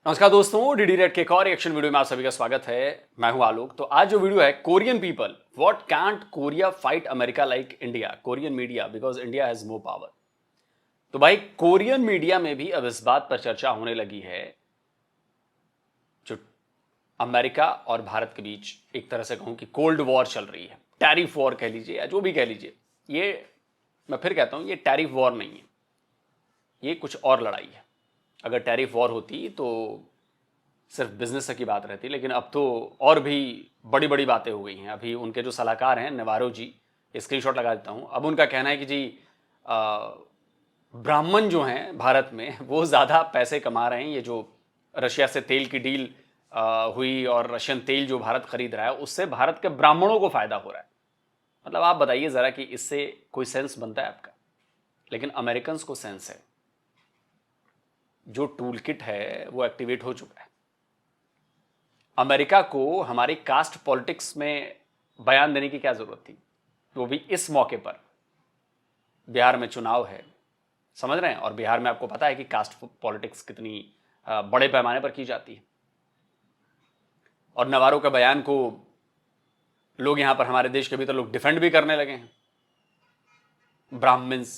नमस्कार दोस्तों, DD red के एक और रिएक्शन वीडियो में आप सभी का स्वागत है। मैं हूं आलोक। तो आज जो वीडियो है, Korean people what can't Korea fight America like India, Korean media because India has more power. तो भाई कोरियन मीडिया में भी अब इस बात पर चर्चा होने लगी है जो अमेरिका और भारत के बीच एक तरह से कहूं कि कोल्ड वॉर चल रही है, टैरिफ वॉर कह लीजिए या जो भी कह लीजिए। ये मैं फिर कहता हूं, ये टैरिफ वॉर नहीं है, ये कुछ और लड़ाई है। अगर टैरिफ वॉर होती तो सिर्फ बिजनेस की बात रहती, लेकिन अब तो और भी बड़ी बड़ी बातें हो गई हैं। अभी उनके जो सलाहकार हैं नेवारो जी, स्क्रीनशॉट लगा देता हूं, अब उनका कहना है कि जी ब्राह्मण जो हैं भारत में वो ज़्यादा पैसे कमा रहे हैं। ये जो रशिया से तेल की डील हुई और रशियन तेल जो भारत खरीद रहा है, उससे भारत के ब्राह्मणों को फ़ायदा हो रहा है। मतलब आप बताइए ज़रा कि इससे कोई सेंस बनता है आपका? लेकिन अमेरिकन्स को सेंस है। जो टूल किट है वो एक्टिवेट हो चुका है। अमेरिका को हमारी कास्ट पॉलिटिक्स में बयान देने की क्या जरूरत थी, वो भी इस मौके पर। बिहार में चुनाव है, समझ रहे हैं, और बिहार में आपको पता है कि कास्ट पॉलिटिक्स कितनी बड़े पैमाने पर की जाती है। और नवारो के बयान को लोग यहां पर, हमारे देश के भीतर लोग डिफेंड भी करने लगे हैं। ब्राह्मण्स,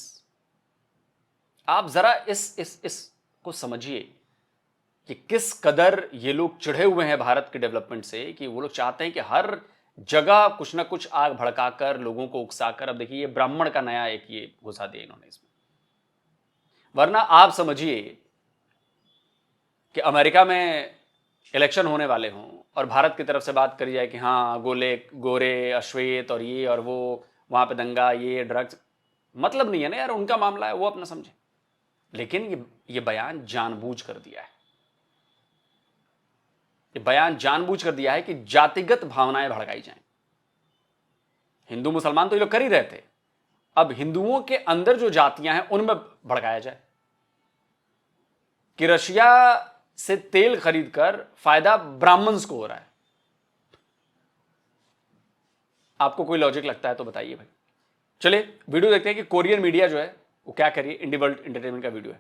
आप जरा इस को समझिए कि किस कदर ये लोग चिढ़े हुए हैं भारत के डेवलपमेंट से, कि वो लोग चाहते हैं कि हर जगह कुछ ना कुछ आग भड़काकर, लोगों को उकसाकर। अब देखिए, ये ब्राह्मण का नया एक ये घुसा दिया इन्होंने इसमें। वरना आप समझिए कि अमेरिका में इलेक्शन होने वाले हों और भारत की तरफ से बात करी जाए कि हाँ गोले गोरे अश्वेत और ये और वो, वहां पे दंगा, ये ड्रग्स, मतलब नहीं है ना यार, उनका मामला है, वो अपना समझे। लेकिन ये बयान जानबूझ कर दिया है, ये बयान जानबूझ कर दिया है कि जातिगत भावनाएं भड़काई जाएं। हिंदू मुसलमान तो ये लोग कर ही रहे थे, अब हिंदुओं के अंदर जो जातियां हैं उनमें भड़काया जाए कि रशिया से तेल खरीदकर फायदा ब्राह्मण्स को हो रहा है। आपको कोई लॉजिक लगता है तो बताइए भाई। चलिए वीडियो देखते हैं कि कोरियन मीडिया जो है वो क्या करिए। इंडी वर्ल्ड एंटरटेनमेंट का वीडियो है।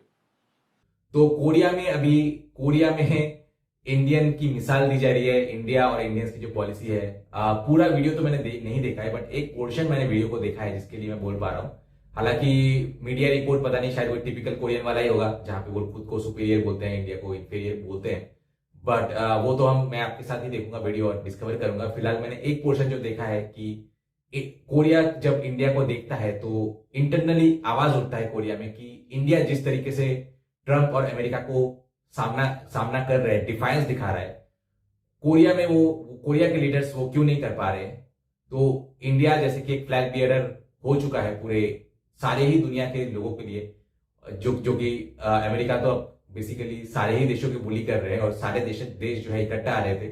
तो कोरिया में इंडियन की मिसाल दी जा रही है। इंडिया और इंडियंस की जो पॉलिसी है, पूरा वीडियो तो मैंने नहीं देखा है, बट एक पोर्शन मैंने वीडियो को देखा है जिसके लिए मैं बोल पा रहा हूँ। हालांकि मीडिया रिपोर्ट पता नहीं, शायद वो टिपिकल कोरियन वाला ही होगा, जहां पे वो खुद को सुपीरियर बोलते हैं, इंडिया को इंफीरियर बोलते हैं। बट वो तो मैं आपके साथ ही देखूंगा वीडियो और डिस्कवर करूंगा। फिलहाल मैंने एक पोर्शन जो देखा है कि कोरिया जब इंडिया को देखता है तो इंटरनली आवाज उठता है कोरिया में कि इंडिया जिस तरीके से ट्रंप और अमेरिका को सामना कर रहे हैं, डिफाइंस दिखा रहा है, कोरिया में वो कोरिया के लीडर्स वो क्यों नहीं कर पा रहे हैं। तो इंडिया जैसे कि एक फ्लैग बियरर हो चुका है पूरे सारे ही दुनिया के लोगों के लिए, जो कि अमेरिका तो बेसिकली सारे ही देशों की बुली कर रहे हैं और सारे देश जो है इकट्ठा आ रहे थे।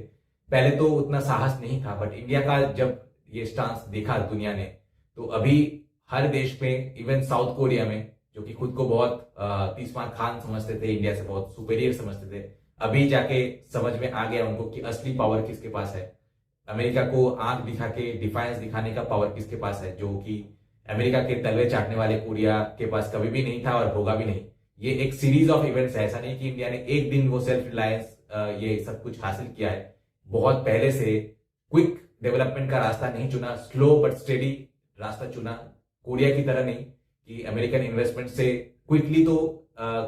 पहले तो उतना साहस नहीं था, बट इंडिया का जब ये स्टांस देखा दुनिया ने, तो अभी हर देश में, इवन साउथ कोरिया में, जो कि खुद को बहुत तीसमान खान समझते थे, इंडिया से बहुत सुपेरियर समझते थे, अभी जाके समझ में आ गया उनको कि असली पावर किसके पास है। अमेरिका को आंख दिखा के डिफाइंस दिखाने का पावर किसके पास है, जो कि अमेरिका के तलवे चाटने वाले कोरिया के पास कभी भी नहीं था और होगा भी नहीं। ये एक सीरीज ऑफ इवेंट्स है, ऐसा नहीं कि इंडिया ने एक दिन वो सेल्फ रिलायंस ये सब कुछ हासिल किया है। बहुत पहले से क्विक डेवलपमेंट का रास्ता नहीं चुना, स्लो बट स्टेडी रास्ता चुना। कोरिया की तरह नहीं कि अमेरिकन इन्वेस्टमेंट से क्विकली तो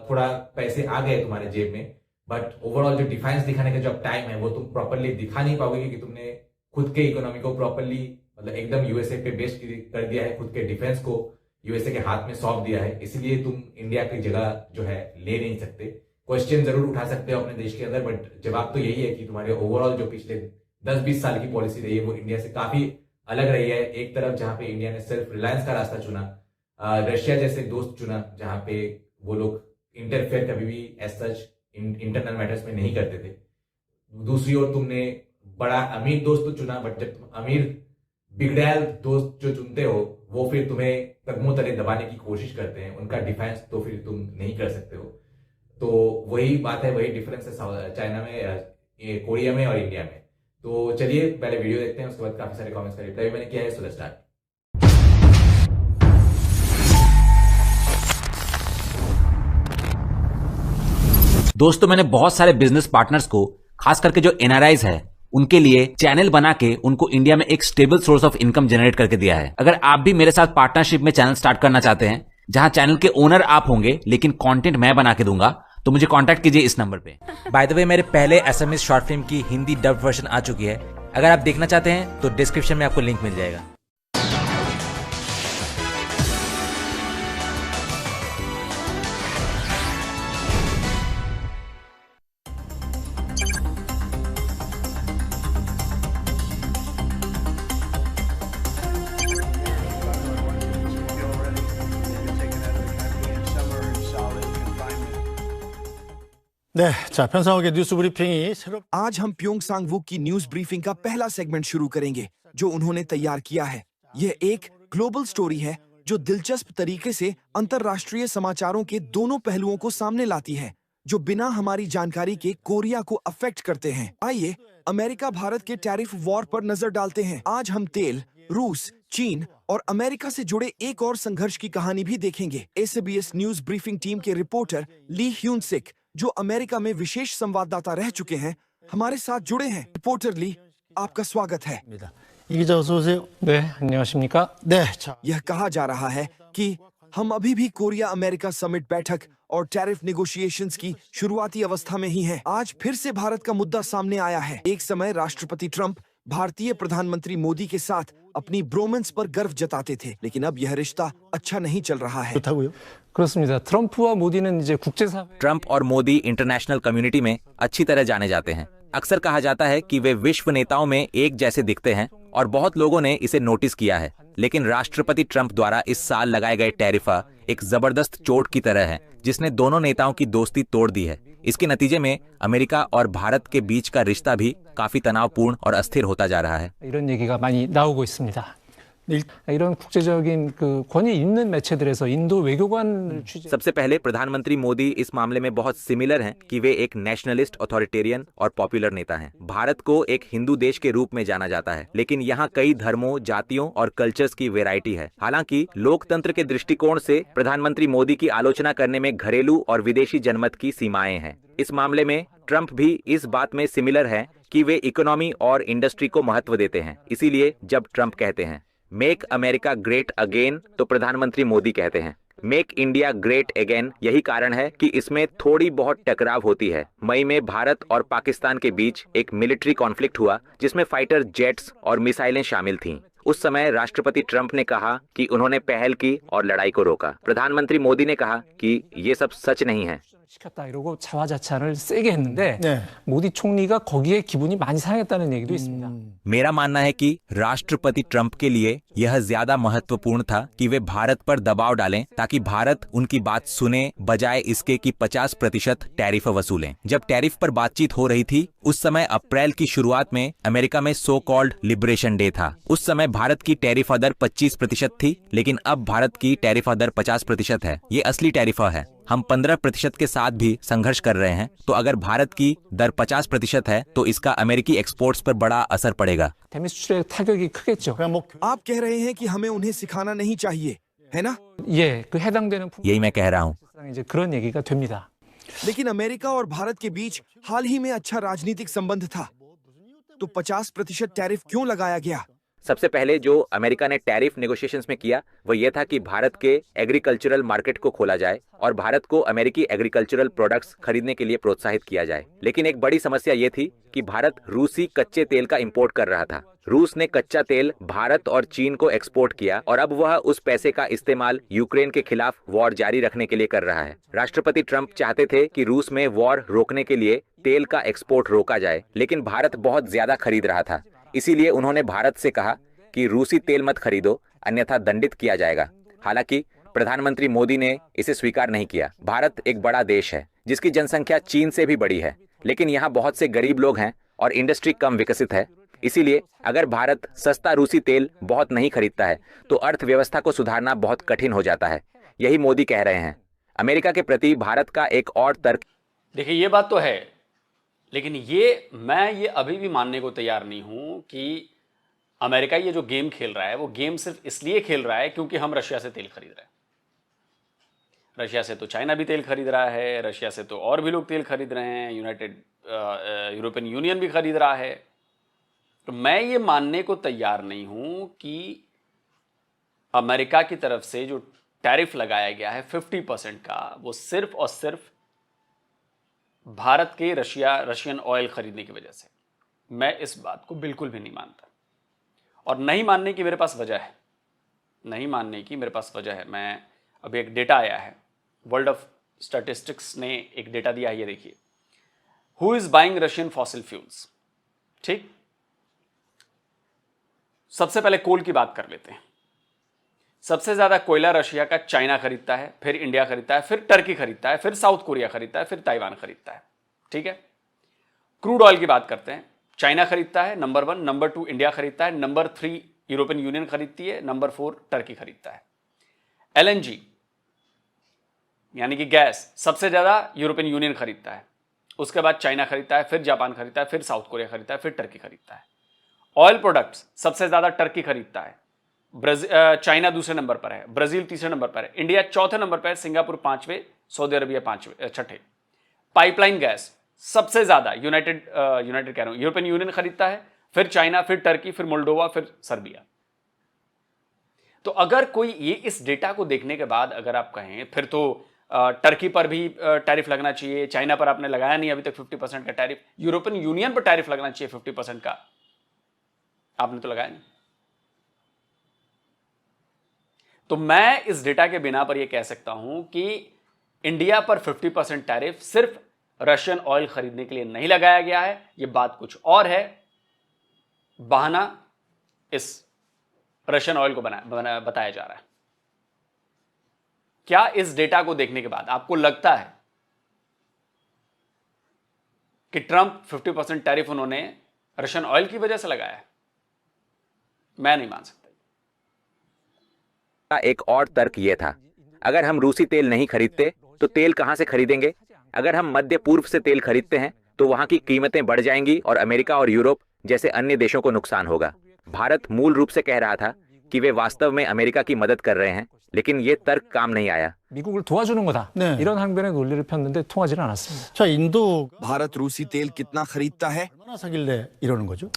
थोड़ा पैसे आ गए तुम्हारे जेब में, बट ओवरऑल जो डिफाइंस दिखाने का जो अब टाइम है वो तुम प्रॉपरली दिखा नहीं पाओगे, क्योंकि तुमने खुद के इकोनॉमी को प्रॉपरली, मतलब एकदम यूएसए पे बेस्ड कर दिया है, खुद के डिफेंस को यूएसए के हाथ में सौंप दिया है। इसलिए तुम इंडिया की जगह जो है ले नहीं सकते। क्वेश्चन जरूर उठा सकते हो अपने देश के अंदर, बट जवाब तो यही है कि तुम्हारे ओवरऑल जो पिछले 10-20 साल की पॉलिसी रही है वो इंडिया से काफी अलग रही है। एक तरफ जहां पे इंडिया ने सेल्फ रिलायंस का रास्ता चुना, रशिया जैसे दोस्त चुना जहां पे वो लोग इंटरफेयर कभी भी एज सच इंटरनल मैटर्स में नहीं करते थे। दूसरी ओर तुमने बड़ा अमीर दोस्त तो चुना, बट जब तुम अमीर बिगड़ैल दोस्त जो चुनते हो, वो फिर तुम्हें कदमों तले दबाने की कोशिश करते हैं, उनका डिफेंस तो फिर तुम नहीं कर सकते हो। तो वही बात है, वही डिफरेंस है चाइना में, कोरिया में और इंडिया में। तो चलिए पहले वीडियो देखते हैं, उसके बाद काफी सारे कमेंट्स का रिप्लाई मैंने किया है। So let's start. दोस्तों मैंने बहुत सारे बिजनेस पार्टनर्स को, खास करके जो एनआरआईज है, उनके लिए चैनल बना के उनको इंडिया में एक stable source of income generate करके दिया है। अगर आप भी मेरे साथ पार्टनरशिप में चैनल स्टार्ट करना चाहते हैं, जहां चैनल के ओनर आप होंगे लेकिन कंटेंट मैं बना के दूंगा, तो मुझे कांटेक्ट कीजिए इस नंबर पे। बाय द वे, मेरे पहले एसएमएस शॉर्ट फिल्म की हिंदी डब वर्जन आ चुकी है। अगर आप देखना चाहते हैं तो डिस्क्रिप्शन में आपको लिंक मिल जाएगा। 네, 자 편성하게 뉴스 브리핑이 새롭. आज हम प्योंग सांग वुक की न्यूज ब्रीफिंग का पहला सेगमेंट शुरू करेंगे, जो उन्होंने तैयार किया है। यह एक ग्लोबल स्टोरी है जो दिलचस्प तरीके से अंतरराष्ट्रीय समाचारों के दोनों पहलुओं को सामने लाती है, जो बिना हमारी जानकारी के कोरिया को अफेक्ट करते हैं। आइए अमेरिका भारत के टैरिफ वॉर पर नजर डालते हैं। आज हम तेल, रूस, चीन और अमेरिका से जुड़े एक और संघर्ष की कहानी भी देखेंगे। एसबीएस न्यूज ब्रीफिंग टीम के रिपोर्टर ली ह्यून सिक, जो अमेरिका में विशेष संवाददाता रह चुके हैं, हमारे साथ जुड़े हैं। रिपोर्टर ली, आपका स्वागत है। 이 기자 어서 오세요. 네, 안녕하십니까? 네, 자 यह कहा जा रहा है कि हम अभी भी कोरिया अमेरिका समिट बैठक और टैरिफ नेगोशिएशंस की शुरुआती अवस्था में ही हैं। आज फिर से भारत का मुद्दा सामने आया है। एक समय राष्ट्रपति ट्रंप भारतीय प्रधानमंत्री मोदी के साथ अपनी ब्रोमेंस पर गर्व जताते थे, लेकिन अब यह रिश्ता अच्छा नहीं चल रहा है। 좋다고요? 그렇습니다. 트럼프와 모디는 이제 국제사회 ट्रंप और मोदी इंटरनेशनल कम्युनिटी में अच्छी तरह जाने जाते हैं। अक्सर कहा जाता है कि वे विश्व नेताओं में एक जैसे दिखते हैं और बहुत लोगों ने इसे नोटिस किया है। लेकिन राष्ट्रपति ट्रंप द्वारा इस साल लगाए गए टैरिफा एक जबरदस्त चोट की तरह है, जिसने दोनों नेताओं की दोस्ती तोड़ दी है। इसके नतीजे में अमेरिका और भारत के बीच का रिश्ता भी काफी तनावपूर्ण और अस्थिर होता जा रहा है। 이런 얘기가 많이 나오고 있습니다. 이런 국제적인 그 권위 있는 매체들에서 인도 외교관을 취재 सबसे पहले प्रधानमंत्री मोदी इस मामले में बहुत सिमिलर हैं कि वे एक नेशनलिस्ट, अथॉरिटेरियन और पॉपुलर नेता हैं। भारत को एक हिंदू देश के रूप में जाना जाता है, लेकिन यहाँ कई धर्मों, जातियों और कल्चर्स की वैरायटी है। हालांकि लोकतंत्र के दृष्टिकोण से प्रधानमंत्री मोदी की आलोचना करने में घरेलू और विदेशी जनमत की सीमाएं हैं। इस मामले में ट्रंप भी इस बात में सिमिलर है कि वे इकोनॉमी और इंडस्ट्री को महत्व देते हैं। इसीलिए जब ट्रंप कहते हैं मेक अमेरिका ग्रेट अगेन, तो प्रधानमंत्री मोदी कहते हैं मेक इंडिया ग्रेट अगेन। यही कारण है कि इसमें थोड़ी बहुत टकराव होती है। मई में भारत और पाकिस्तान के बीच एक मिलिट्री कॉन्फ्लिक्ट हुआ, जिसमें फाइटर जेट्स और मिसाइलें शामिल थीं। उस समय राष्ट्रपति ट्रंप ने कहा कि उन्होंने पहल की और लड़ाई को रोका। प्रधानमंत्री मोदी ने कहा कि ये सब सच नहीं है। 시켰다 이러고 자화자찬을 세게 했는데 네. 모디 총리가 거기에 기분이 많이 상했다는 얘기도 있습니다. मेरा मानना है कि राष्ट्रपति ट्रंप के लिए यह ज्यादा महत्वपूर्ण था कि वे भारत पर दबाव डालें ताकि भारत उनकी बात सुने, बजाय इसके कि 50% टैरिफ वसूलें। जब टैरिफ पर बातचीत हो रही थी, उस समय अप्रैल की शुरुआत में अमेरिका में सो कॉल्ड लिबरेशन डे था। उस समय भारत की टैरिफ दर 25% थी, लेकिन अब भारत की टैरिफ दर 50% है। ये असली टैरिफ है। हम 15% के साथ भी संघर्ष कर रहे हैं, तो अगर भारत की दर 50% है तो इसका अमेरिकी एक्सपोर्ट्स पर बड़ा असर पड़ेगा। 대미 수출에 타격이 크겠죠. 그냥 뭐 आप कह रहे हैं कि हमें उन्हें सिखाना नहीं चाहिए, है ना? 예, 그 해당되는 यही मैं कह रहा हूँ। 이제 그런 얘기가 됩니다. लेकिन अमेरिका और भारत के बीच हाल ही में अच्छा राजनीतिक संबंध था, तो 50% टैरिफ क्यों लगाया गया? सबसे पहले जो अमेरिका ने टैरिफ नेगोशिएशंस में किया वो ये था कि भारत के एग्रीकल्चरल मार्केट को खोला जाए और भारत को अमेरिकी एग्रीकल्चरल प्रोडक्ट्स खरीदने के लिए प्रोत्साहित किया जाए। लेकिन एक बड़ी समस्या ये थी कि भारत रूसी कच्चे तेल का इंपोर्ट कर रहा था। रूस ने कच्चा तेल भारत और चीन को एक्सपोर्ट किया और अब वह उस पैसे का इस्तेमाल यूक्रेन के खिलाफ वॉर जारी रखने के लिए कर रहा है। राष्ट्रपति ट्रंप चाहते थे कि रूस में वॉर रोकने के लिए तेल का एक्सपोर्ट रोका जाए, लेकिन भारत बहुत ज्यादा खरीद रहा था। इसीलिए उन्होंने भारत से कहा कि रूसी तेल मत खरीदो, अन्यथा दंडित किया जाएगा। हालांकि प्रधानमंत्री मोदी ने इसे स्वीकार नहीं किया। भारत एक बड़ा देश है जिसकी जनसंख्या चीन से भी बड़ी है, लेकिन यहाँ बहुत से गरीब लोग हैं और इंडस्ट्री कम विकसित है। इसीलिए अगर भारत सस्ता रूसी तेल बहुत नहीं खरीदता है तो अर्थव्यवस्था को सुधारना बहुत कठिन हो जाता है। यही मोदी कह रहे हैं। अमेरिका के प्रति भारत का एक और तर्क, देखिए ये बात तो है, लेकिन मैं ये अभी भी मानने को तैयार नहीं हूं कि अमेरिका ये जो गेम खेल रहा है वो गेम सिर्फ इसलिए खेल रहा है क्योंकि हम रशिया से तेल खरीद रहे हैं। रशिया से तो चाइना भी तेल खरीद रहा है, रशिया से तो और भी लोग तेल खरीद रहे हैं, यूरोपियन यूनियन भी खरीद रहा है। तो मैं ये मानने को तैयार नहीं हूं कि अमेरिका की तरफ से जो टैरिफ लगाया गया है 50% का, वो सिर्फ और सिर्फ भारत के रशियन ऑयल खरीदने की वजह से। मैं इस बात को बिल्कुल भी नहीं मानता, और नहीं मानने की मेरे पास वजह है, नहीं मानने की मेरे पास वजह है। मैं अभी एक डेटा आया है, वर्ल्ड ऑफ स्टैटिस्टिक्स ने एक डेटा दिया है, ये देखिए, who is buying Russian fossil fuels. ठीक, सबसे पहले कोल की बात कर लेते हैं। सबसे ज्यादा कोयला रशिया का चाइना खरीदता है, फिर इंडिया खरीदता है, फिर टर्की खरीदता है, फिर साउथ कोरिया खरीदता है, फिर ताइवान खरीदता है। ठीक है, क्रूड ऑयल की बात करते हैं। चाइना खरीदता है नंबर 1, नंबर 2 इंडिया खरीदता है, नंबर 3 यूरोपियन यूनियन खरीदती है, नंबर 4 टर्की खरीदता है। एलएनजी यानी कि गैस सबसे ज्यादा यूरोपियन यूनियन खरीदता है, उसके बाद चाइना खरीदता है, फिर जापान खरीदता है, फिर साउथ कोरिया खरीदता है, फिर टर्की खरीदता है। ऑयल प्रोडक्ट्स सबसे ज्यादा टर्की खरीदता है, चाइना दूसरे नंबर पर है, ब्राजील तीसरे नंबर पर है, इंडिया चौथे नंबर पर है, सिंगापुर 5वें, सऊदी अरबिया 5वें, छठे। पाइपलाइन गैस सबसे ज्यादा यूनाइटेड कह रहा हूं, यूरोपियन यूनियन खरीदता है, फिर चाइना, फिर टर्की, फिर मोल्डोवा, फिर सर्बिया। तो अगर कोई ये इस डेटा को देखने के बाद अगर आप कहें फिर तो टर्की पर भी टैरिफ लगना चाहिए, चाइना पर आपने लगाया नहीं अभी तक 50% का टैरिफ, यूरोपियन यूनियन पर टैरिफ लगना चाहिए 50% का, आपने तो लगाया नहीं। तो मैं इस डेटा के बिना पर यह कह सकता हूं कि इंडिया पर 50% टैरिफ सिर्फ रशियन ऑयल खरीदने के लिए नहीं लगाया गया है, यह बात कुछ और है। बहाना इस रशियन ऑयल को बताया जा रहा है। क्या इस डेटा को देखने के बाद आपको लगता है कि ट्रंप 50% टैरिफ उन्होंने रशियन ऑयल की वजह से लगाया है? मैं नहीं मान सकता। का एक और तर्क ये था, अगर हम रूसी तेल नहीं खरीदते तो तेल कहां से खरीदेंगे? अगर हम मध्य पूर्व से तेल खरीदते हैं तो वहां की कीमतें बढ़ जाएंगी और अमेरिका और यूरोप जैसे अन्य देशों को नुकसान होगा। भारत मूल रूप से कह रहा था कि वे वास्तव में अमेरिका की मदद कर रहे हैं, लेकिन ये तर्क काम नहीं आया। 미국을 도와주는 거다. 네. 이런 항변의 논리를 폈는데 통하지는 않았습니다. 자, 인도 भारत रूसी तेल कितना खरीदता है? 얼마나 사길래 이러는 거죠?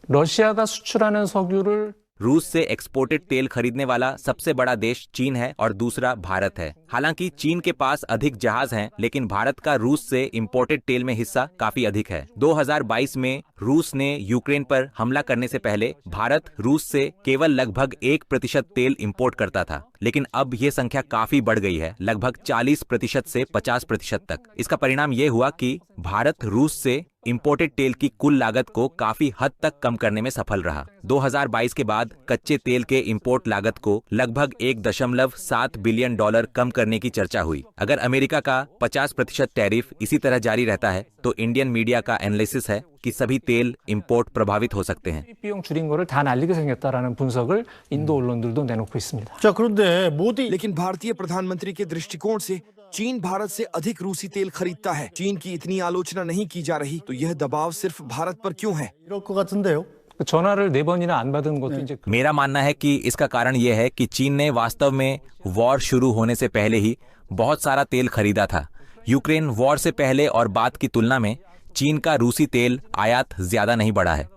러시아가 수출하는 석유를 रूस से एक्सपोर्टेड तेल खरीदने वाला सबसे बड़ा देश चीन है और दूसरा भारत है। हालांकि चीन के पास अधिक जहाज हैं, लेकिन भारत का रूस से इंपोर्टेड तेल में हिस्सा काफी अधिक है। 2022 में रूस ने यूक्रेन पर हमला करने से पहले भारत रूस से केवल लगभग 1% तेल इंपोर्ट करता था, लेकिन अब ये संख्या काफी बढ़ गई है, लगभग 40% से 50% तक। इसका परिणाम ये हुआ कि भारत रूस से इंपोर्टेड तेल की कुल लागत को काफी हद तक कम करने में सफल रहा। 2022 के बाद कच्चे तेल के इंपोर्ट लागत को लगभग $1.7 बिलियन कम करने की चर्चा हुई। अगर अमेरिका का 50% टैरिफ इसी तरह जारी रहता है तो इंडियन मीडिया का एनालिसिस है कि सभी तेल इंपोर्ट प्रभावित हो सकते हैं। 비용 줄인 거를 다 날리게 생겼다라는 분석을 인도 언론들도 내놓고 있습니다. 자, 그런데 모디 लेकिन भारतीय प्रधानमंत्री के दृष्टिकोण से चीन भारत से अधिक रूसी तेल खरीदता है। चीन की इतनी आलोचना नहीं की जा रही, तो यह दबाव सिर्फ भारत पर क्यों है? 이럴 것 같은데요. 그 전화를 4번이나 안 받은 것도 이제 मेरा मानना है कि इसका कारण यह है कि चीन ने वास्तव में वॉर शुरू होने से पहले ही बहुत सारा तेल खरीदा था। यूक्रेन वॉर से पहले और बाद की तुलना में चीन का रूसी तेल आयात ज्यादा नहीं बढ़ा है।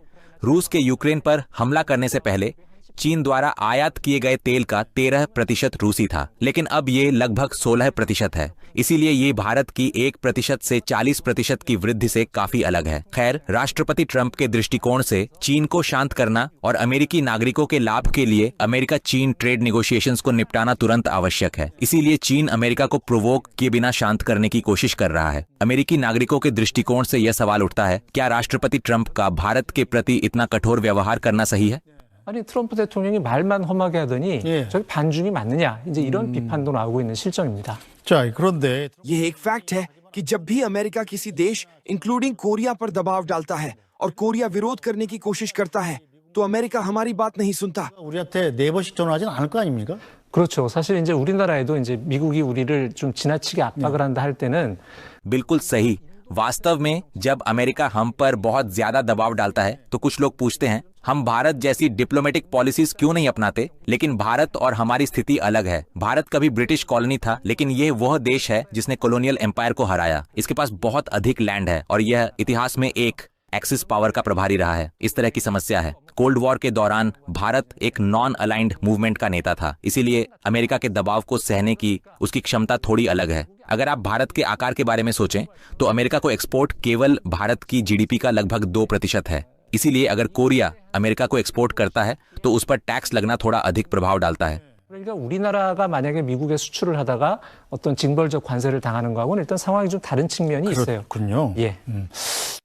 रूस के यूक्रेन पर हमला करने से पहले चीन द्वारा आयात किए गए तेल का 13% रूसी था, लेकिन अब ये लगभग 16% है। इसीलिए ये भारत की 1% से 40% की वृद्धि से काफी अलग है। खैर, राष्ट्रपति ट्रंप के दृष्टिकोण से चीन को शांत करना और अमेरिकी नागरिकों के लाभ के लिए अमेरिका चीन ट्रेड नेगोशिएशंस को निपटाना तुरंत आवश्यक है। इसीलिए चीन अमेरिका को प्रोवोक किए बिना शांत करने की कोशिश कर रहा है। अमेरिकी नागरिकों के दृष्टिकोण से यह सवाल उठता है, क्या राष्ट्रपति ट्रंप का भारत के प्रति इतना कठोर व्यवहार करना सही है? 아니 트럼프 대통령이 말만 험하게 하더니 예. 저기 반중이 맞느냐 이제 이런 비판도 나오고 있는 실정입니다. 자, 그런데 यह एक फैक्ट है कि जब भी अमेरिका किसी देश इंक्लूडिंग कोरिया पर दबाव डालता है और कोरिया विरोध करने की कोशिश करता है, तो अमेरिका हमारी बात नहीं सुनता। 우리한테 4번씩 전화하진 않을 거 아닙니까? 그렇죠. 사실 이제 우리나라에도 이제 미국이 우리를 좀 지나치게 압박을 한다 할 때는 बिल्कुल सही। वास्तव में जब अमेरिका हम पर बहुत ज्यादा दबाव डालता है तो कुछ लोग पूछते हैं हम भारत जैसी डिप्लोमेटिक पॉलिसीज क्यों नहीं अपनाते? लेकिन भारत और हमारी स्थिति अलग है। भारत कभी ब्रिटिश कॉलोनी था, लेकिन यह वह देश है जिसने कॉलोनियल एम्पायर को हराया। इसके पास बहुत अधिक लैंड है और यह इतिहास में एक एक्सिस पावर का प्रभारी रहा है। इस तरह की समस्या है। कोल्ड वॉर के दौरान भारत एक नॉन अलाइंड मूवमेंट का नेता था, इसीलिए अमेरिका के दबाव को सहने की उसकी क्षमता थोड़ी अलग है। अगर आप भारत के आकार के बारे में सोचें तो अमेरिका को एक्सपोर्ट केवल भारत की जीडीपी का लगभग 2% है। इसीलिए अगर कोरिया अमेरिका को एक्सपोर्ट करता है तो उस पर टैक्स लगना थोड़ा अधिक प्रभाव डालता है। 그러니까 우리나라가 만약에 미국에 수출을 하다가 어떤 징벌적 관세를 당하는 거하고는 일단 상황이 좀 다른 측면이 있어요. 그렇군요. 예.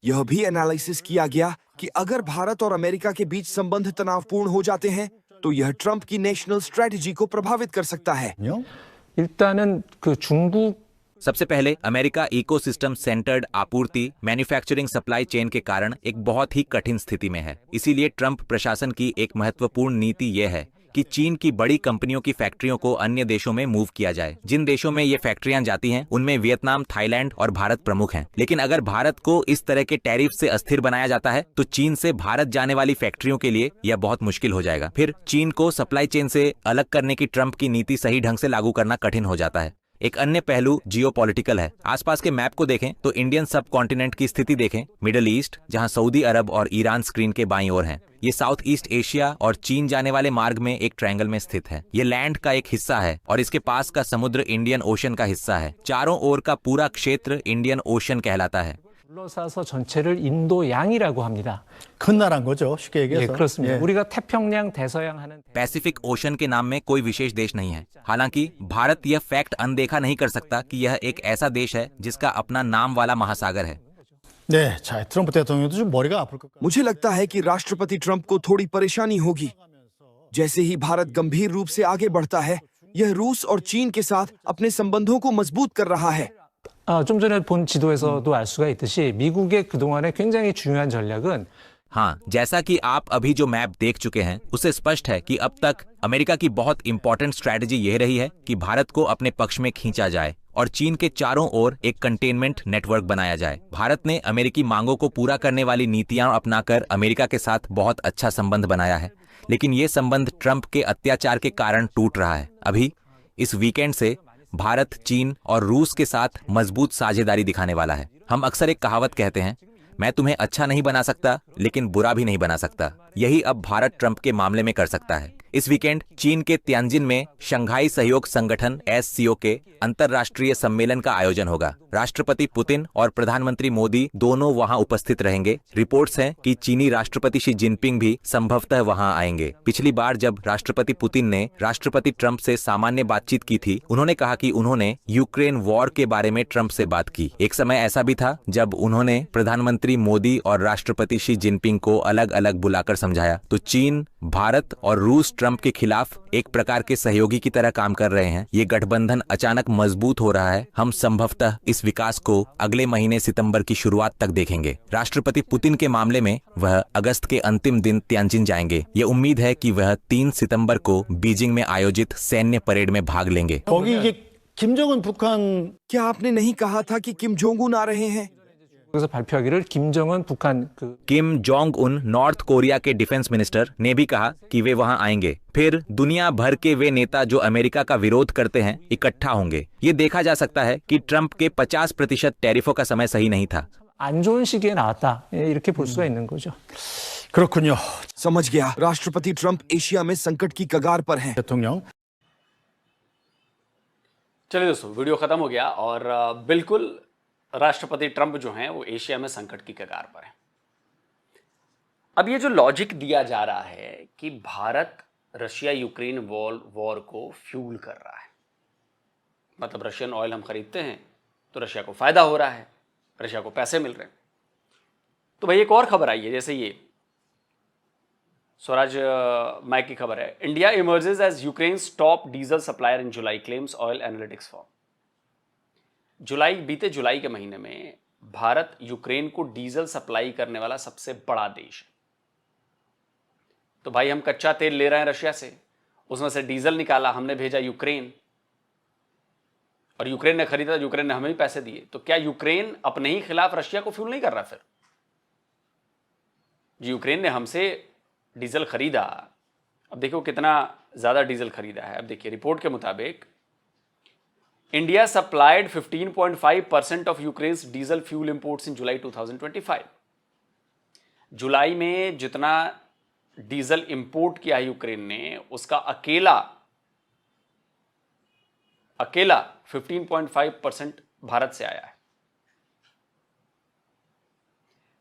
यह भी एनालिसिस किया गया कि अगर भारत और अमेरिका के बीच संबंध तनावपूर्ण हो जाते हैं तो यह ट्रंप की नेशनल स्ट्रेटजी को प्रभावित कर सकता है। 일단은 그 중국 सबसे पहले अमेरिका इकोसिस्टम सेंटर्ड आपूर्ति मैन्युफैक्चरिंग सप्लाई चेन के कारण एक बहुत ही कठिन स्थिति में है। इसीलिए ट्रंप प्रशासन की एक महत्वपूर्ण नीति यह है कि चीन की बड़ी कंपनियों की फैक्ट्रियों को अन्य देशों में मूव किया जाए। जिन देशों में ये फैक्ट्रियां जाती हैं उनमें वियतनाम, थाईलैंड और भारत प्रमुख हैं। लेकिन अगर भारत को इस तरह के टैरिफ से अस्थिर बनाया जाता है तो चीन से भारत जाने वाली फैक्ट्रियों के लिए यह बहुत मुश्किल हो जाएगा। फिर चीन को सप्लाई चेन से अलग करने की ट्रंप की नीति सही ढंग से लागू करना कठिन हो जाता है। एक अन्य पहलू जियोपॉलिटिकल है। आसपास के मैप को देखें तो इंडियन सब कॉन्टिनेंट की स्थिति देखें। मिडिल ईस्ट, जहां सऊदी अरब और ईरान स्क्रीन के बाईं ओर हैं। ये साउथ ईस्ट एशिया और चीन जाने वाले मार्ग में एक ट्रायंगल में स्थित है। ये लैंड का एक हिस्सा है और इसके पास का समुद्र इंडियन ओशन का हिस्सा है। चारों ओर का पूरा क्षेत्र इंडियन ओशन कहलाता है। 둘러싸서 전체를 인도양이라고 합니다. 큰 나라인 거죠, 쉽게 예, 얘기해서. 그렇습니다. 예. 우리가 태평양, 대서양 하는 पैसिफिक ओशन के नाम में कोई विशेष देश नहीं है। हालांकि भारत यह फैक्ट अनदेखा नहीं कर सकता कि यह एक ऐसा देश है जिसका अपना नाम वाला महासागर है। 네, 자, 트럼프 대통령도 좀 머리가 아플 것 같아요. मुझे लगता है कि राष्ट्रपति ट्रंप को थोड़ी परेशानी होगी। जैसे ही भारत गंभीर रूप से आगे बढ़ता है, यह रूस और चीन के साथ अपने संबंधों को मजबूत कर रहा है। 좀 전에 본 지도에서도 알 수가 있듯이 미국의 그동안의 굉장히 중요한 전략은 हाँ, जैसा कि आप अभी जो मैप देख चुके हैं उससे स्पष्ट है कि अब तक अमेरिका की बहुत इंपॉर्टेंट स्ट्रैटेजी यह रही है कि भारत को अपने पक्ष में खींचा जाए और चीन के चारों ओर एक कंटेनमेंट नेटवर्क बनाया जाए। भारत ने अमेरिकी मांगों को पूरा करने वाली नीतियां अपनाकर अमेरिका के साथ बहुत अच्छा संबंध बनाया है, लेकिन ये संबंध ट्रंप के अत्याचार के कारण टूट रहा है। अभी इस वीकेंड से भारत, चीन और रूस के साथ मजबूत साझेदारी दिखाने वाला है। हम अक्सर एक कहावत कहते हैं, मैं तुम्हें अच्छा नहीं बना सकता लेकिन बुरा भी नहीं बना सकता। यही अब भारत ट्रंप के मामले में कर सकता है। इस वीकेंड चीन के तियानजिन में शंघाई सहयोग संगठन SCO के अंतर्राष्ट्रीय सम्मेलन का आयोजन होगा। राष्ट्रपति पुतिन और प्रधानमंत्री मोदी दोनों वहां उपस्थित रहेंगे। रिपोर्ट्स हैं कि चीनी राष्ट्रपति शी जिनपिंग भी संभवतः वहां आएंगे। पिछली बार जब राष्ट्रपति पुतिन ने राष्ट्रपति ट्रंप से सामान्य बातचीत की थी, उन्होंने कहा कि उन्होंने यूक्रेन वॉर के बारे में ट्रंप से बात की। एक समय ऐसा भी था जब उन्होंने प्रधानमंत्री मोदी और राष्ट्रपति शी जिनपिंग को अलग अलग बुलाकर समझाया। तो चीन, भारत और रूस ट्रंप के खिलाफ एक प्रकार के सहयोगी की तरह काम कर रहे हैं। ये गठबंधन अचानक मजबूत हो रहा है। हम संभवतः इस विकास को अगले महीने सितंबर की शुरुआत तक देखेंगे। राष्ट्रपति पुतिन के मामले में वह अगस्त के अंतिम दिन तियानजिन जाएंगे। ये उम्मीद है कि वह 3 सितंबर को बीजिंग में आयोजित सैन्य परेड में भाग लेंगे। 거기 이게 김정은 북한 क्या आपने नहीं कहा था कि किम जोंग उन आ रहे हैं? 그래서 발표하기를 김정은 북한 그 Kim Jong Un North Korea के डिफेंस मिनिस्टर ने भी कहा कि वे वहां आएंगे। फिर दुनिया भर के वे नेता जो अमेरिका का विरोध करते हैं इकट्ठा होंगे। ये देखा जा सकता है कि ट्रंप के 50% टैरिफों का समय सही नहीं था। 안 좋은 시기에 나왔다. 예, 이렇게 볼 수가 있는 거죠. 그렇군요. समझ गया। राष्ट्रपति ट्रंप एशिया में संकट की कगार पर हैं। 대통령 चलिए दोस्तों, वीडियो खत्म हो गया और बिल्कुल राष्ट्रपति ट्रंप जो हैं वो एशिया में संकट की कगार पर हैं। अब ये जो लॉजिक दिया जा रहा है कि भारत रशिया यूक्रेन वॉर को फ्यूल कर रहा है, मतलब रशियन ऑयल हम खरीदते हैं तो रशिया को फायदा हो रहा है, रशिया को पैसे मिल रहे हैं। तो भाई एक और खबर आई है, जैसे ये स्वराज मैक की खबर है, India emerges as Ukraine's top diesel supplier in July, claims oil analytics firm. बीते जुलाई के महीने में भारत यूक्रेन को डीजल सप्लाई करने वाला सबसे बड़ा देश है। तो भाई हम कच्चा तेल ले रहे हैं रशिया से, उसमें से डीजल निकाला, हमने भेजा यूक्रेन और यूक्रेन ने खरीदा, यूक्रेन ने हमें भी पैसे दिए। तो क्या यूक्रेन अपने ही खिलाफ रशिया को फ्यूल नहीं कर रहा? फिर यूक्रेन ने हमसे डीजल खरीदा, अब देखो कितना ज़्यादा डीजल खरीदा है। अब देखिए रिपोर्ट के मुताबिक India supplied 15.5% of Ukraine's diesel fuel imports in July 2025। जुलाई में जितना डीजल इंपोर्ट किया है यूक्रेन ने, उसका अकेला 15.5% भारत से आया है।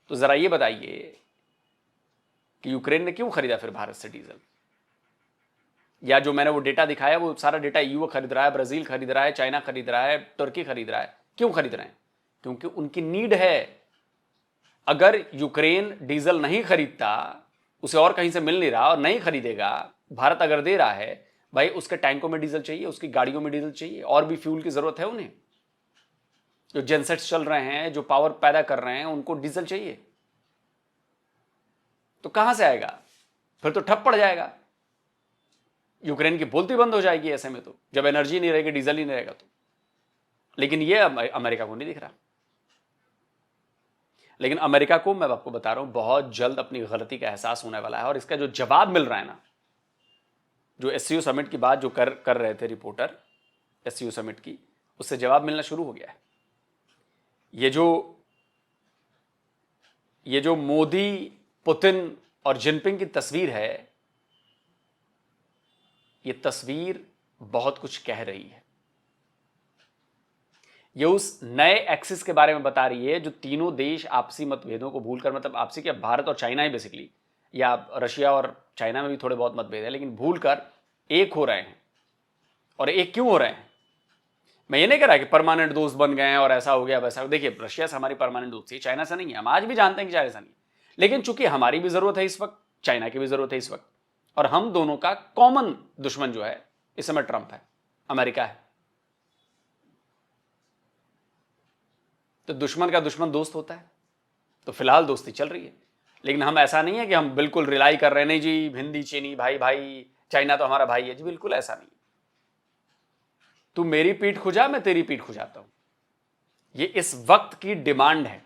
तो जरा ये बताइए कि यूक्रेन ने क्यों खरीदा फिर भारत से डीजल? या जो मैंने वो डेटा दिखाया वो सारा डेटा यूएई खरीद रहा है, ब्राजील खरीद रहा है, चाइना खरीद रहा है, तुर्की खरीद रहा है। क्यों खरीद रहे हैं? क्योंकि उनकी नीड है। अगर यूक्रेन डीजल नहीं खरीदता, उसे और कहीं से मिल नहीं रहा और नहीं खरीदेगा, भारत अगर दे रहा है, भाई उसके टैंकों में डीजल चाहिए, उसकी गाड़ियों में डीजल चाहिए, और भी फ्यूल की जरूरत है उन्हें। जो जेनसेट्स चल रहे हैं, जो पावर पैदा कर रहे हैं, उनको डीजल चाहिए। तो कहां से आएगा? फिर तो ठप पड़ जाएगा, यूक्रेन की बोलती बंद हो जाएगी ऐसे में। तो जब एनर्जी नहीं रहेगी, डीजल ही नहीं रहेगा तो। लेकिन ये अमेरिका को नहीं दिख रहा। लेकिन अमेरिका को मैं आपको बता रहा हूं, बहुत जल्द अपनी गलती का एहसास होने वाला है। और इसका जो जवाब मिल रहा है ना, जो एससीओ समिट की बात जो कर रहे थे रिपोर्टर, एससीओ समिट की, उससे जवाब मिलना शुरू हो गया है। ये जो मोदी, पुतिन और जिनपिंग की तस्वीर है, ये तस्वीर बहुत कुछ कह रही है। ये उस नए एक्सिस के बारे में बता रही है जो तीनों देश आपसी मतभेदों को भूलकर, मतलब आपसी क्या, भारत और चाइना ही बेसिकली, या रशिया और चाइना में भी थोड़े बहुत मतभेद है, लेकिन भूलकर एक हो रहे हैं। और एक क्यों हो रहे हैं? मैं ये नहीं कह रहा कि परमानेंट दोस्त बन गए हैं और ऐसा हो गया वैसा। देखिए रशिया से हमारी परमानेंट दोस्ती, चाइना से नहीं है। हम आज भी जानते हैं कि चाइना से नहीं, लेकिन चूंकि हमारी भी जरूरत है इस वक्त, चाइना की भी जरूरत है इस वक्त, और हम दोनों का कॉमन दुश्मन जो है इस समय ट्रंप है, अमेरिका है। तो दुश्मन का दुश्मन दोस्त होता है। तो फिलहाल दोस्ती चल रही है, लेकिन हम ऐसा नहीं है कि हम बिल्कुल रिलाई कर रहे हैं, नहीं जी हिंदी चीनी भाई भाई, चाइना तो हमारा भाई है जी, बिल्कुल ऐसा नहीं। तू मेरी पीठ खुजा, मैं तेरी पीठ खुजाता हूं। ये इस वक्त की डिमांड है।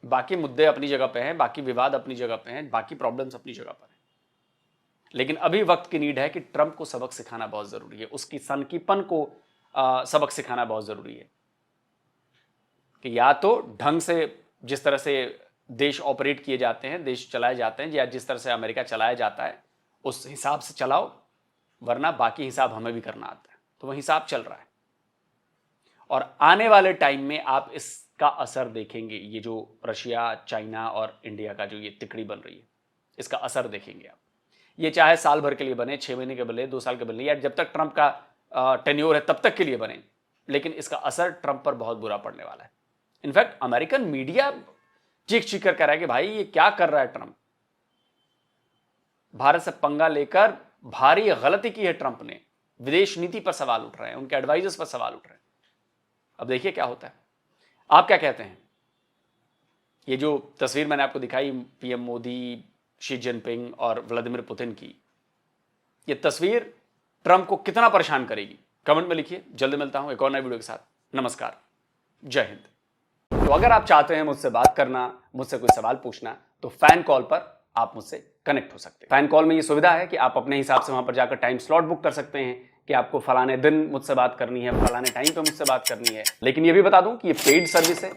बाकी मुद्दे अपनी जगह पे हैं, बाकी विवाद अपनी जगह पे हैं, बाकी प्रॉब्लम्स अपनी जगह पर हैं, लेकिन अभी वक्त की नीड है कि ट्रंप को सबक सिखाना बहुत जरूरी है। उसकी सनकीपन को सबक सिखाना बहुत जरूरी है कि या तो ढंग से, जिस तरह से देश ऑपरेट किए जाते हैं, देश चलाए जाते हैं, या जिस तरह से अमेरिका चलाया जाता है, उस हिसाब से चलाओ, वरना बाकी हिसाब हमें भी करना आता है। तो वह हिसाब चल रहा है, और आने वाले टाइम में आप इसका असर देखेंगे। ये जो रशिया, चाइना और इंडिया का जो ये तिकड़ी बन रही है, इसका असर देखेंगे आप। ये चाहे साल भर के लिए बने, 6 महीने के बने, 2 साल के बने, या जब तक ट्रंप का टेन्योर है तब तक के लिए बने, लेकिन इसका असर ट्रंप पर बहुत बुरा पड़ने वाला है। इनफैक्ट अमेरिकन मीडिया चीख चीख कर कह रहा है कि भाई ये क्या कर रहा है ट्रंप, भारत से पंगा लेकर भारी गलती की है ट्रंप ने। विदेश नीति पर सवाल उठ रहे हैं, उनके एडवाइजर्स पर सवाल उठ रहे हैं। अब देखिए क्या होता है। आप क्या कहते हैं? ये जो तस्वीर मैंने आपको दिखाई पीएम मोदी, शी जिनपिंग और व्लादिमीर पुतिन की, ये तस्वीर ट्रंप को कितना परेशान करेगी? कमेंट में लिखिए। जल्दी मिलता हूं एक और नए वीडियो के साथ। नमस्कार, जय हिंद। तो अगर आप चाहते हैं मुझसे बात करना, मुझसे कोई सवाल पूछना, तो फैन कॉल पर आप मुझसे कनेक्ट हो सकते हैं। फैन कॉल में ये सुविधा है कि आप अपने हिसाब से वहां पर जाकर टाइम स्लॉट बुक कर सकते हैं कि आपको फलाने दिन मुझसे बात करनी है, फलाने टाइम पे मुझसे बात करनी है। लेकिन ये भी बता दूं कि ये पेड सर्विस है,